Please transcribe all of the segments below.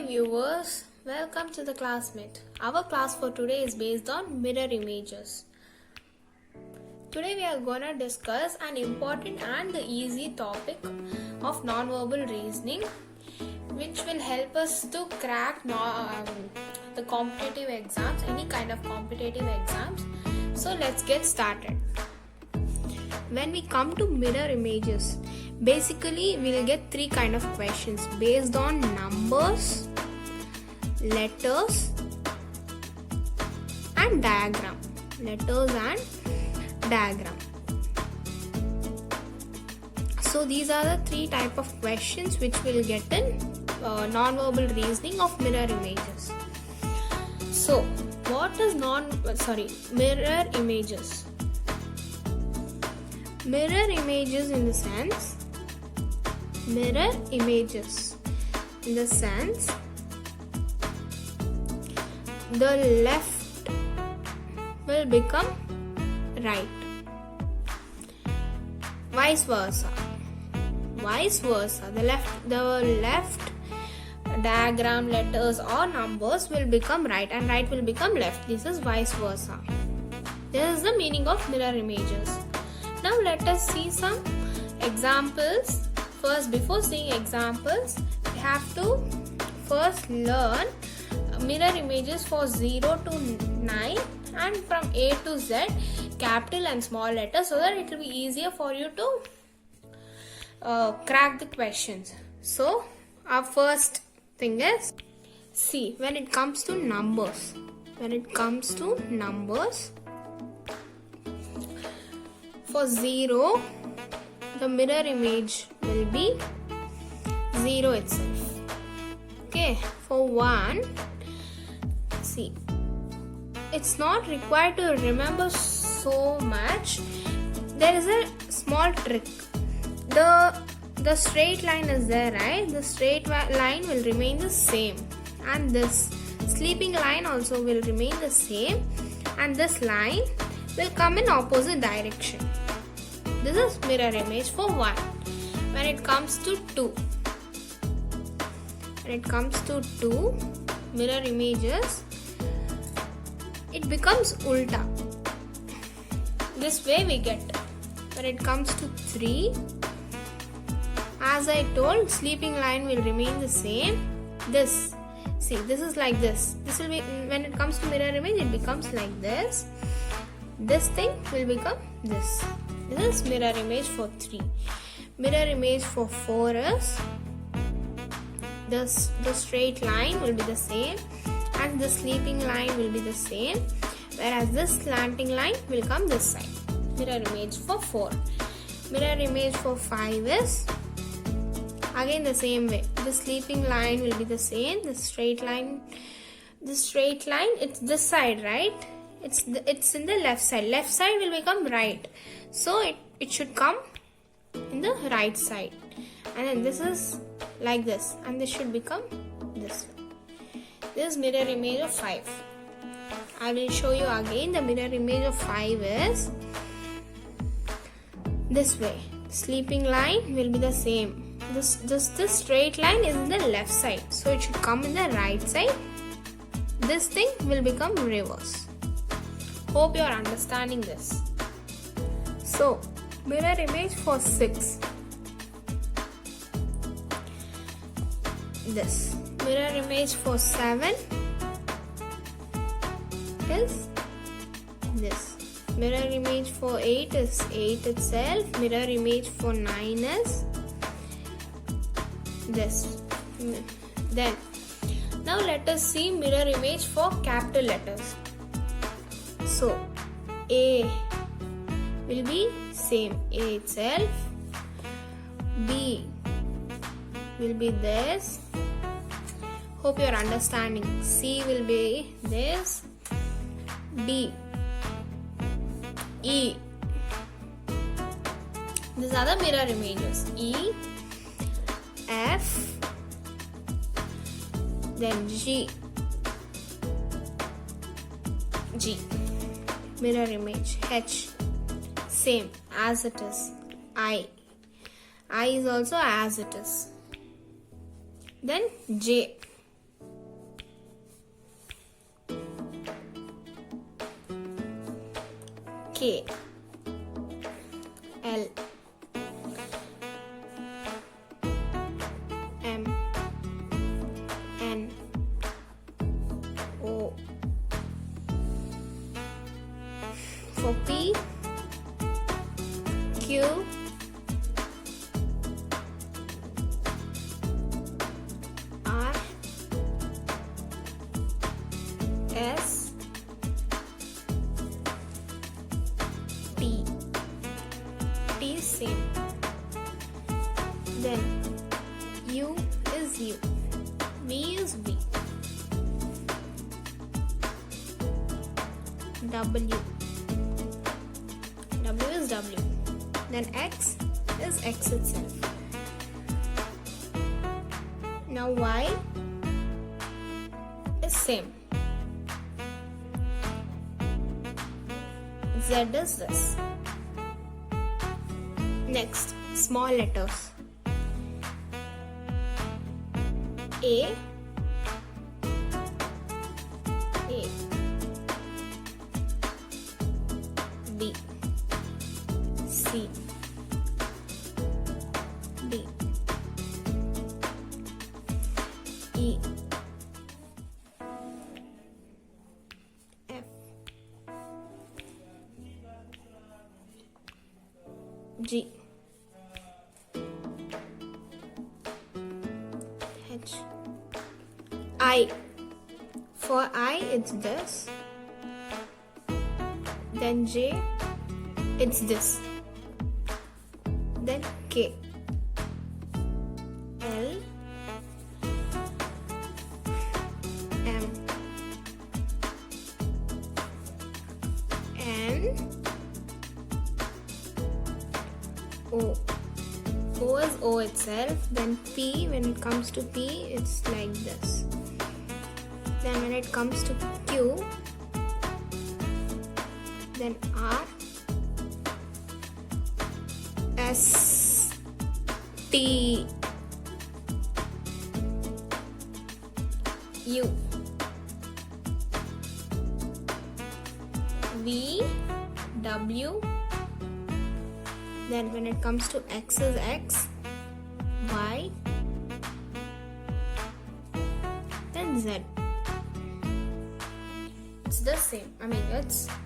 Hey viewers, welcome to the classmate. Our class for today is based on mirror images. Today we are going to discuss an important and easy topic of non-verbal reasoning, which will help us to crack the competitive exams, any kind of competitive exams. So let's get started. When we come to mirror images, basically we'll get three kind of questions based on numbers, letters and diagram. So these are the three type of questions which we'll get in non-verbal reasoning of mirror images. So what is mirror images? Mirror images in the sense the left will become right, vice versa. The left diagram, letters or numbers will become right and right will become left. This is vice versa. This is the meaning of mirror images. Now let us see some examples. First, before seeing examples, we have to first learn mirror images for 0 to 9 and from A to Z, capital and small letters, so that it will be easier for you to crack the questions. So our first thing is, see, when it comes to numbers, for 0, the mirror image will be 0 itself. Okay, for 1, see, it's not required to remember so much. There is a small trick. The straight line is there, right? The straight line will remain the same, and this sleeping line also will remain the same, and this line will come in opposite direction. This is mirror image for 1. When it comes to 2, mirror images, it becomes ulta. This way we get. When it comes to 3, as I told, sleeping line will remain the same. This is like this. This will be, when it comes to mirror image, it becomes like this. This thing will become this. This is mirror image for 3. Mirror image for 4 is the straight line will be the same and the sleeping line will be the same, whereas this slanting line will come this side. Mirror image for 4. Mirror image for 5 is again the same way. The sleeping line will be the same. The straight line, it's this side, right? It's in the left side. Left side will become right. So it should come in the right side. And then this is like this. And this should become this way. This is mirror image of 5. I will show you again. The mirror image of 5 is this way. Sleeping line will be the same. This straight line is in the left side. So it should come in the right side. This thing will become reverse. Hope you are understanding this. So, mirror image for 6. This. Mirror image for 7 is this. Mirror image for 8 is 8 itself. Mirror image for 9 is this. Then, now let us see mirror image for capital letters. So, A will be same, A itself. B will be this. Hope you are understanding. C will be this. D, E. These are the mirror images. E, F, then G. Mirror image. H, same as it is. I is also as it is. Then J. K, L, M, N, O. For P, Q, R, S, T. T is same. Then U is U. V is V. W. W is W. Then X is X itself. Now Y is same. Z is this. Next, small letters. A, B, C, D, E, F, G, H, I. For I, it's this. Then J, it's this. Then K, L, M, N, O. O is O itself. Then P, when it comes to P, it's like this. Then when it comes to Q, then R, S, T, U, V, W. Then when it comes to X is X, Y, then Z. It's the same.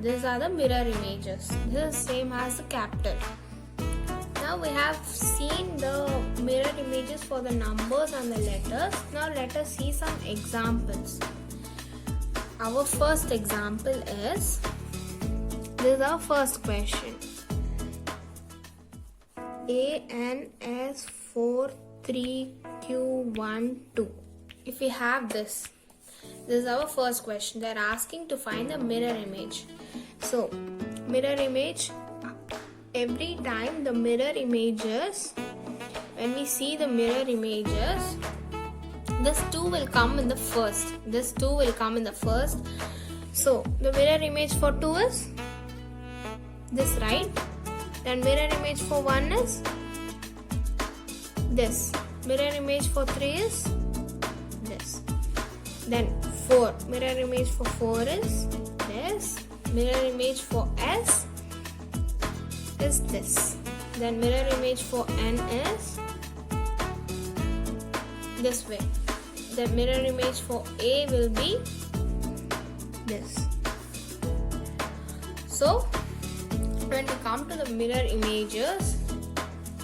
These are the mirror images. This is same as the capital. Now we have seen the mirror images for the numbers and the letters. Now let us see some examples. Our first example is, this is our first question. ANS43Q12. If we have this is our first question. They're asking to find the mirror image. So mirror image, every time the mirror images, when we see the mirror images, this 2 will come in the first. This 2 will come in the first. So the mirror image for 2 is this, right? Then mirror image for 1 is this. Mirror image for 3 is this. Then 4. Mirror image for 4 is this. Mirror image for S is this. Then mirror image for N is this way. The mirror image for A will be this. So when we come to the mirror images,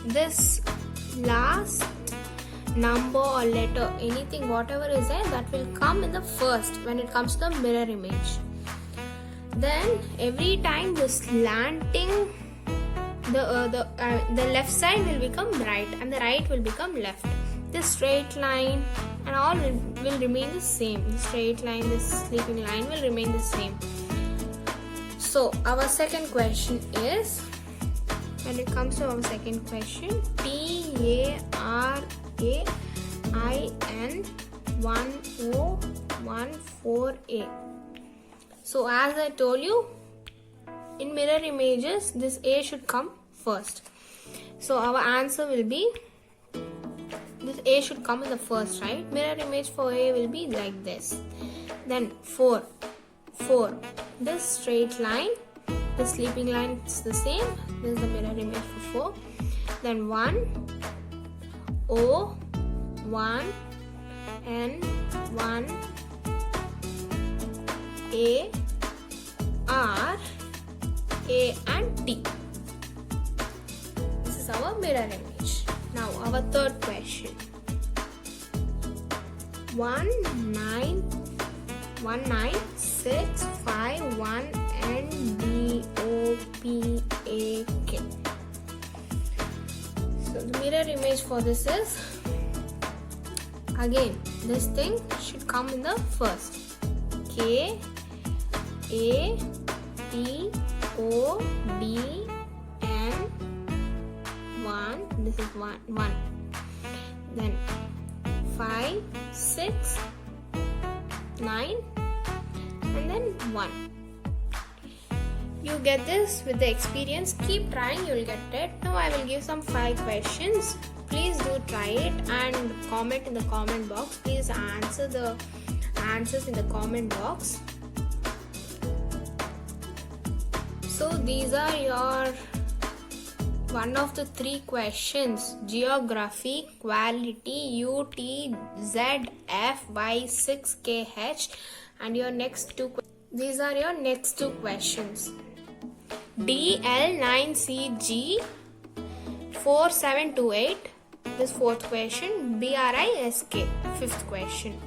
this last number or letter, anything, whatever is there, that will come in the first when it comes to the mirror image. Then every time the slanting, the left side will become right and the right will become left. This straight line and all will remain the same. The straight line, this sleeping line will remain the same. So our second question is, when it comes to our second question, TARAIN1014A. So as I told you, in mirror images, this A should come first. So our answer will be, this A should come in the first, right? Mirror image for A will be like this. Then 4. This straight line The sleeping line is the same. This is the mirror image for 4. Then 1 O 1 N 1 A R A and T. This is our mirror image. Now our third question. 1 9 6 5 1 N D O P A K. So the mirror image for this is, again this thing should come in the first. K A T O D N 1. This is 1. Then 5 6 9 and then 1. You get this with the experience. Keep trying, you will get it. Now I will give some 5 questions. Please do try it and comment in the comment box. Please answer the answers in the comment box. So these are your one of the 3 questions: geography, quality, UT, Z, F, Y, 6, K, H, and your next 2. These are your next 2 questions. DL9CG 4728. This 4th question. BRISK 5th question.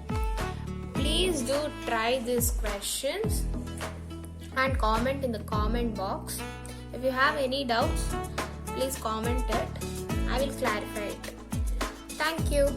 Please do try these questions and comment in the comment box. If you have any doubts, please comment it. I will clarify it. Thank you.